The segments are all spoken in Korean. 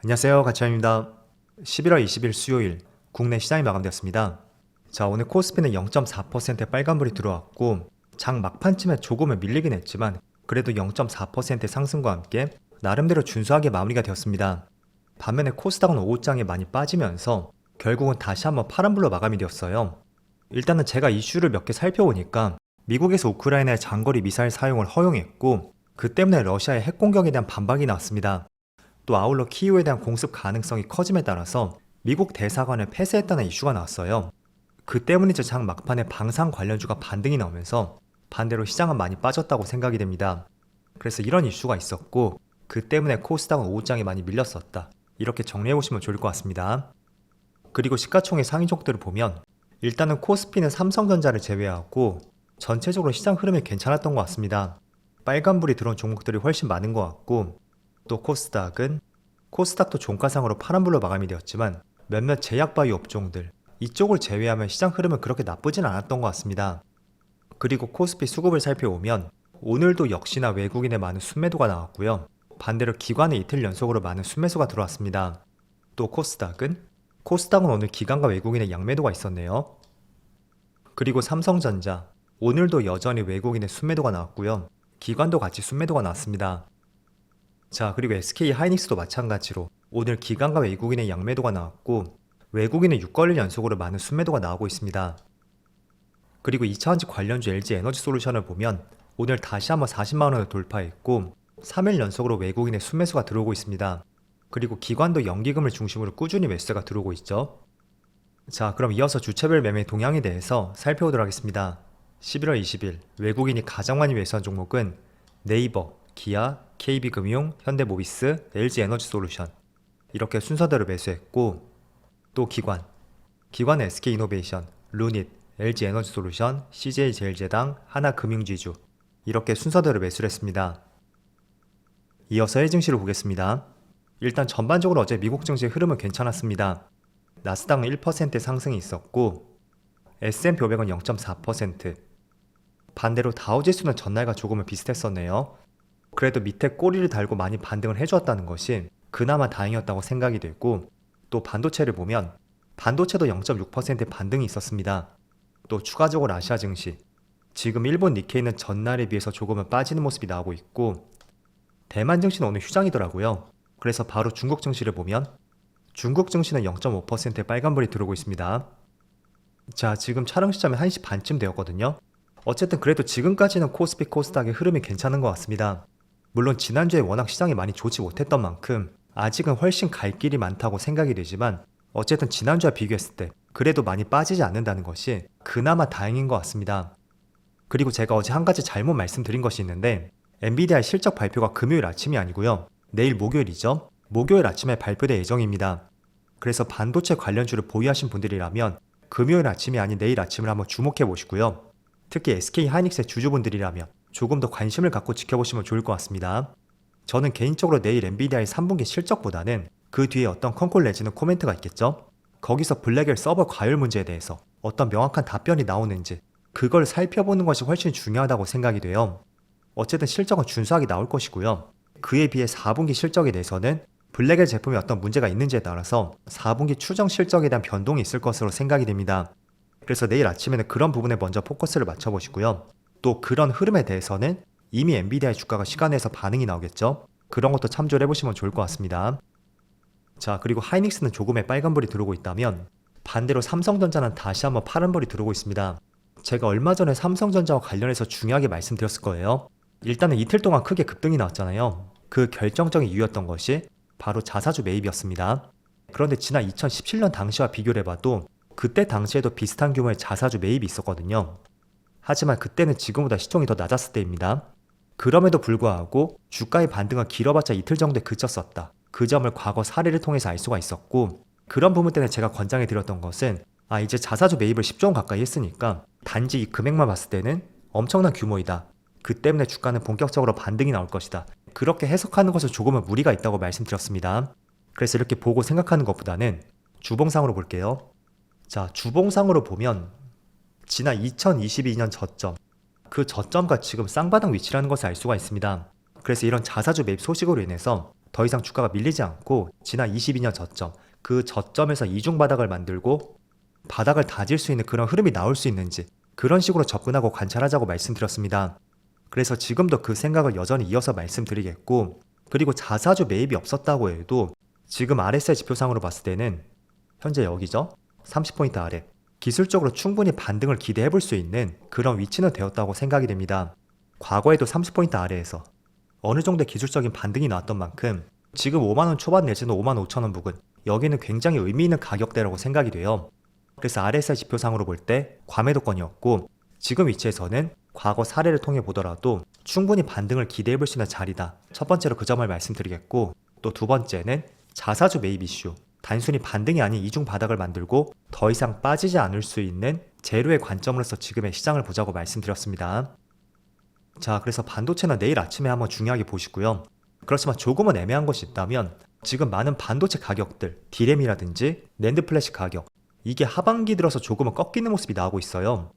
안녕하세요, 가차입니다. 11월 20일 수요일 국내 시장이 마감되었습니다. 자, 오늘 코스피는 0.4% 빨간불이 들어왔고 장 막판쯤에 조금은 밀리긴 했지만 그래도 0.4% 상승과 함께 나름대로 준수하게 마무리가 되었습니다. 반면에 코스닥은 오후장에 많이 빠지면서 결국은 다시 한번 파란불로 마감이 되었어요. 일단은 제가 이슈를 몇 개 살펴보니까 미국에서 우크라이나의 장거리 미사일 사용을 허용했고 그 때문에 러시아의 핵 공격에 대한 반박이 나왔습니다. 또 아울러 키이우에 대한 공습 가능성이 커짐에 따라서 미국 대사관을 폐쇄했다는 이슈가 나왔어요. 그 때문이죠. 장 막판에 방산 관련주가 반등이 나오면서 반대로 시장은 많이 빠졌다고 생각이 됩니다. 그래서 이런 이슈가 있었고 그 때문에 코스닥은 오후장에 많이 밀렸었다. 이렇게 정리해보시면 좋을 것 같습니다. 그리고 시가총액 상위종들을 보면 일단은 코스피는 삼성전자를 제외하고 전체적으로 시장 흐름이 괜찮았던 것 같습니다. 빨간불이 들어온 종목들이 훨씬 많은 것 같고 또 코스닥도 종가상으로 파란불로 마감이 되었지만 몇몇 제약바이오 업종들 이쪽을 제외하면 시장 흐름은 그렇게 나쁘진 않았던 것 같습니다. 그리고 코스피 수급을 살펴보면 오늘도 역시나 외국인의 많은 순매도가 나왔고요. 반대로 기관의 이틀 연속으로 많은 순매수가 들어왔습니다. 또 코스닥은 오늘 기관과 외국인의 양매도가 있었네요. 그리고 삼성전자 오늘도 여전히 외국인의 순매도가 나왔고요. 기관도 같이 순매도가 나왔습니다. 자, 그리고 SK 하이닉스도 마찬가지로 오늘 기관과 외국인의 양매도가 나왔고 외국인의 6거래일 연속으로 많은 순매도가 나오고 있습니다. 그리고 2차전지 관련주 LG 에너지 솔루션을 보면 오늘 다시 한번 40만원을 돌파했고 3일 연속으로 외국인의 순매수가 들어오고 있습니다. 그리고 기관도 연기금을 중심으로 꾸준히 매수가 들어오고 있죠. 자, 그럼 이어서 주체별 매매 동향에 대해서 살펴보도록 하겠습니다. 11월 20일 외국인이 가장 많이 매수한 종목은 네이버, 기아, KB금융, 현대모비스, LG에너지솔루션 이렇게 순서대로 매수했고 또 기관 SK이노베이션, 루닛, LG에너지솔루션, CJ제일제당, 하나금융지주 이렇게 순서대로 매수를 했습니다. 이어서 해외 증시를 보겠습니다. 일단 전반적으로 어제 미국 증시의 흐름은 괜찮았습니다. 나스닥은 1% 상승이 있었고 S&P 500은 0.4%, 반대로 다우지수는 전날과 조금은 비슷했었네요. 그래도 밑에 꼬리를 달고 많이 반등을 해주었다는 것이 그나마 다행이었다고 생각이 됐고 또 반도체를 보면 반도체도 0.6% 반등이 있었습니다. 또 추가적으로 아시아 증시 지금 일본 니케이는 전날에 비해서 조금은 빠지는 모습이 나오고 있고 대만 증시는 오늘 휴장이더라고요. 그래서 바로 중국 증시를 보면 중국 증시는 0.5%의 빨간불이 들어오고 있습니다. 자, 지금 촬영 시점이 1시 반쯤 되었거든요. 어쨌든 그래도 지금까지는 코스피 코스닥의 흐름이 괜찮은 것 같습니다. 물론 지난주에 워낙 시장이 많이 좋지 못했던 만큼 아직은 훨씬 갈 길이 많다고 생각이 되지만 어쨌든 지난주와 비교했을 때 그래도 많이 빠지지 않는다는 것이 그나마 다행인 것 같습니다. 그리고 제가 어제 한 가지 잘못 말씀드린 것이 있는데 엔비디아의 실적 발표가 금요일 아침이 아니고요. 내일 목요일이죠. 목요일 아침에 발표될 예정입니다. 그래서 반도체 관련주를 보유하신 분들이라면 금요일 아침이 아닌 내일 아침을 한번 주목해 보시고요. 특히 SK 하이닉스의 주주분들이라면 조금 더 관심을 갖고 지켜보시면 좋을 것 같습니다. 저는 개인적으로 내일 엔비디아의 3분기 실적보다는 그 뒤에 어떤 컨콜 내지는 코멘트가 있겠죠? 거기서 블랙엘 서버 과열 문제에 대해서 어떤 명확한 답변이 나오는지 그걸 살펴보는 것이 훨씬 중요하다고 생각이 돼요. 어쨌든 실적은 준수하게 나올 것이고요. 그에 비해 4분기 실적에 대해서는 블랙엘 제품에 어떤 문제가 있는지에 따라서 4분기 추정 실적에 대한 변동이 있을 것으로 생각이 됩니다. 그래서 내일 아침에는 그런 부분에 먼저 포커스를 맞춰보시고요. 또 그런 흐름에 대해서는 이미 엔비디아의 주가가 시간에서 반응이 나오겠죠. 그런 것도 참조를 해보시면 좋을 것 같습니다. 자, 그리고 하이닉스는 조금의 빨간불이 들어오고 있다면 반대로 삼성전자는 다시 한번 파란불이 들어오고 있습니다. 제가 얼마 전에 삼성전자와 관련해서 중요하게 말씀드렸을 거예요. 일단은 이틀 동안 크게 급등이 나왔잖아요. 그 결정적인 이유였던 것이 바로 자사주 매입이었습니다. 그런데 지난 2017년 당시와 비교를 해봐도 그때 당시에도 비슷한 규모의 자사주 매입이 있었거든요. 하지만 그때는 지금보다 시총이 더 낮았을 때입니다. 그럼에도 불구하고 주가의 반등은 길어봤자 이틀 정도에 그쳤었다. 그 점을 과거 사례를 통해서 알 수가 있었고 그런 부분 때문에 제가 권장해 드렸던 것은 이제 자사주 매입을 10조 원 가까이 했으니까 단지 이 금액만 봤을 때는 엄청난 규모이다. 그 때문에 주가는 본격적으로 반등이 나올 것이다. 그렇게 해석하는 것은 조금은 무리가 있다고 말씀드렸습니다. 그래서 이렇게 보고 생각하는 것보다는 주봉상으로 볼게요. 자, 주봉상으로 보면 지난 2022년 저점, 그 저점과 지금 쌍바닥 위치라는 것을 알 수가 있습니다. 그래서 이런 자사주 매입 소식으로 인해서 더 이상 주가가 밀리지 않고 지난 22년 저점, 그 저점에서 이중 바닥을 만들고 바닥을 다질 수 있는 그런 흐름이 나올 수 있는지 그런 식으로 접근하고 관찰하자고 말씀드렸습니다. 그래서 지금도 그 생각을 여전히 이어서 말씀드리겠고, 그리고 자사주 매입이 없었다고 해도 지금 RSI 지표상으로 봤을 때는 현재 여기죠? 30포인트 아래 기술적으로 충분히 반등을 기대해 볼 수 있는 그런 위치는 되었다고 생각이 됩니다. 과거에도 30포인트 아래에서 어느 정도의 기술적인 반등이 나왔던 만큼 지금 5만원 초반 내지는 5만 5천원 부근, 여기는 굉장히 의미 있는 가격대라고 생각이 돼요. 그래서 RSI 지표상으로 볼 때 과매도권이었고, 지금 위치에서는 과거 사례를 통해 보더라도 충분히 반등을 기대해 볼 수 있는 자리다. 첫 번째로 그 점을 말씀드리겠고, 또 두 번째는 자사주 매입 이슈, 단순히 반등이 아닌 이중 바닥을 만들고 더 이상 빠지지 않을 수 있는 재료의 관점으로서 지금의 시장을 보자고 말씀드렸습니다. 자, 그래서 반도체는 내일 아침에 한번 중요하게 보시고요. 그렇지만 조금은 애매한 것이 있다면 지금 많은 반도체 가격들, D램이라든지 낸드 플래시 가격, 이게 하반기 들어서 조금은 꺾이는 모습이 나오고 있어요.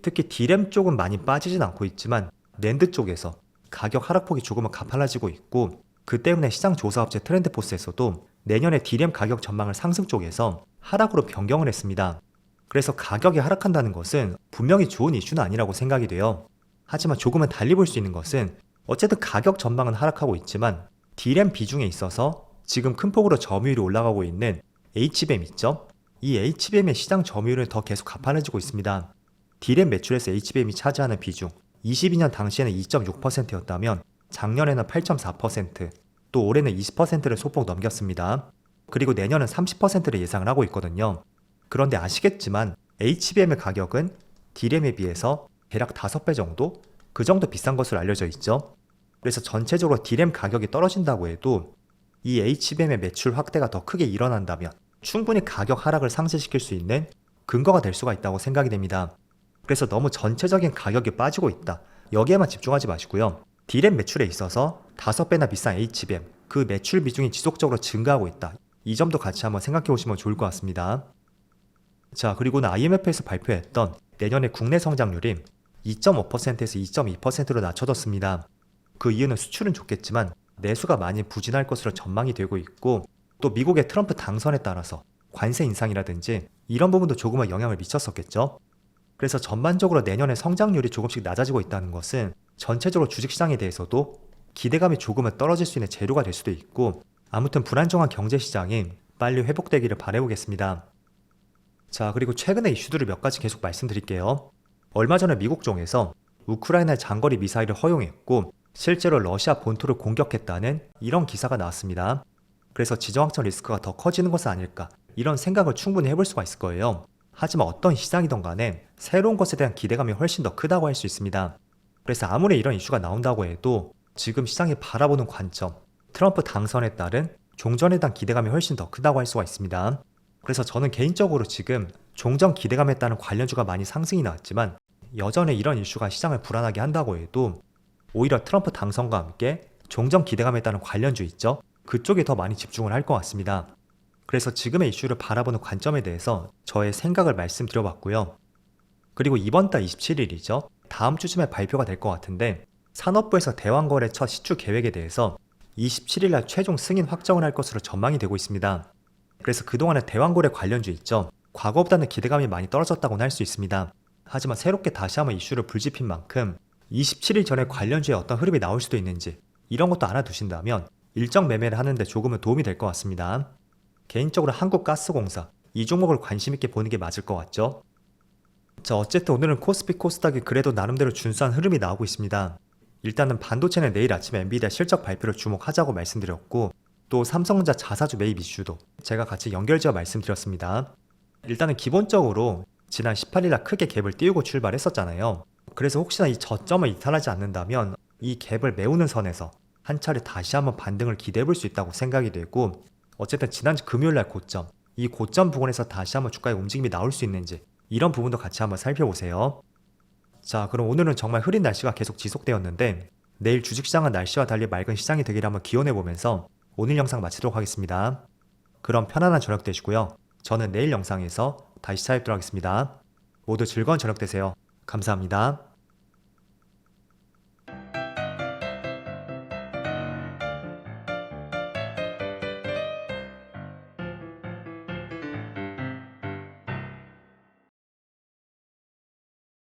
특히 D램 쪽은 많이 빠지진 않고 있지만 낸드 쪽에서 가격 하락폭이 조금은 가팔라지고 있고, 그 때문에 시장 조사업체 트렌드포스에서도 내년에 D램 가격 전망을 상승 쪽에서 하락으로 변경을 했습니다. 그래서 가격이 하락한다는 것은 분명히 좋은 이슈는 아니라고 생각이 돼요. 하지만 조금은 달리 볼 수 있는 것은 어쨌든 가격 전망은 하락하고 있지만 D램 비중에 있어서 지금 큰 폭으로 점유율이 올라가고 있는 HBM 있죠? 이 HBM의 시장 점유율은 더 계속 가팔라지고 있습니다. D램 매출에서 HBM이 차지하는 비중, 22년 당시에는 2.6%였다면 작년에는 8.4%, 또 올해는 20%를 소폭 넘겼습니다. 그리고 내년은 30%를 예상을 하고 있거든요. 그런데 아시겠지만 HBM의 가격은 D램에 비해서 대략 5배 정도? 그 정도 비싼 것으로 알려져 있죠. 그래서 전체적으로 D램 가격이 떨어진다고 해도 이 HBM의 매출 확대가 더 크게 일어난다면 충분히 가격 하락을 상쇄시킬 수 있는 근거가 될 수가 있다고 생각이 됩니다. 그래서 너무 전체적인 가격이 빠지고 있다, 여기에만 집중하지 마시고요. D램 매출에 있어서 5배나 비싼 HBM, 그 매출 비중이 지속적으로 증가하고 있다, 이 점도 같이 한번 생각해 보시면 좋을 것 같습니다. 자, 그리고는 IMF에서 발표했던 내년의 국내 성장률이 2.5%에서 2.2%로 낮춰졌습니다. 그 이유는 수출은 좋겠지만 내수가 많이 부진할 것으로 전망이 되고 있고, 또 미국의 트럼프 당선에 따라서 관세 인상이라든지 이런 부분도 조금은 영향을 미쳤었겠죠. 그래서 전반적으로 내년에 성장률이 조금씩 낮아지고 있다는 것은 전체적으로 주식시장에 대해서도 기대감이 조금은 떨어질 수 있는 재료가 될 수도 있고, 아무튼 불안정한 경제시장이 빨리 회복되기를 바라보겠습니다. 자, 그리고 최근의 이슈들을 몇 가지 계속 말씀드릴게요. 얼마 전에 미국 쪽에서 우크라이나의 장거리 미사일을 허용했고 실제로 러시아 본토를 공격했다는 이런 기사가 나왔습니다. 그래서 지정학적 리스크가 더 커지는 것은 아닐까, 이런 생각을 충분히 해볼 수가 있을 거예요. 하지만 어떤 시장이든 간에 새로운 것에 대한 기대감이 훨씬 더 크다고 할 수 있습니다. 그래서 아무리 이런 이슈가 나온다고 해도 지금 시장이 바라보는 관점, 트럼프 당선에 따른 종전에 대한 기대감이 훨씬 더 크다고 할 수가 있습니다. 그래서 저는 개인적으로 지금 종전 기대감에 따른 관련주가 많이 상승이 나왔지만 여전히 이런 이슈가 시장을 불안하게 한다고 해도 오히려 트럼프 당선과 함께 종전 기대감에 따른 관련주 있죠? 그쪽에 더 많이 집중을 할 것 같습니다. 그래서 지금의 이슈를 바라보는 관점에 대해서 저의 생각을 말씀드려봤고요. 그리고 이번 달 27일이죠. 다음 주쯤에 발표가 될 것 같은데 산업부에서 대왕거래 첫 시추 계획에 대해서 27일날 최종 승인 확정을 할 것으로 전망이 되고 있습니다. 그래서 그동안의 대왕거래 관련주 있죠. 과거보다는 기대감이 많이 떨어졌다고는 할 수 있습니다. 하지만 새롭게 다시 한번 이슈를 불지핀 만큼 27일 전에 관련주에 어떤 흐름이 나올 수도 있는지 이런 것도 알아두신다면 일정 매매를 하는데 조금은 도움이 될 것 같습니다. 개인적으로 한국가스공사 이 종목을 관심 있게 보는 게 맞을 것 같죠. 자, 어쨌든 오늘은 코스피 코스닥이 그래도 나름대로 준수한 흐름이 나오고 있습니다. 일단은 반도체는 내일 아침에 엔비디아 실적 발표를 주목하자고 말씀드렸고, 또 삼성전자 자사주 매입 이슈도 제가 같이 연결지어 말씀드렸습니다. 일단은 기본적으로 지난 18일날 크게 갭을 띄우고 출발했었잖아요. 그래서 혹시나 이 저점을 이탈하지 않는다면 이 갭을 메우는 선에서 한 차례 다시 한번 반등을 기대해 볼 수 있다고 생각이 되고, 어쨌든 지난주 금요일날 고점, 이 고점 부근에서 다시 한번 주가의 움직임이 나올 수 있는지 이런 부분도 같이 한번 살펴보세요. 자, 그럼 오늘은 정말 흐린 날씨가 계속 지속되었는데 내일 주식시장은 날씨와 달리 맑은 시장이 되기를 한번 기원해보면서 오늘 영상 마치도록 하겠습니다. 그럼 편안한 저녁 되시고요. 저는 내일 영상에서 다시 찾아뵙도록 하겠습니다. 모두 즐거운 저녁 되세요. 감사합니다.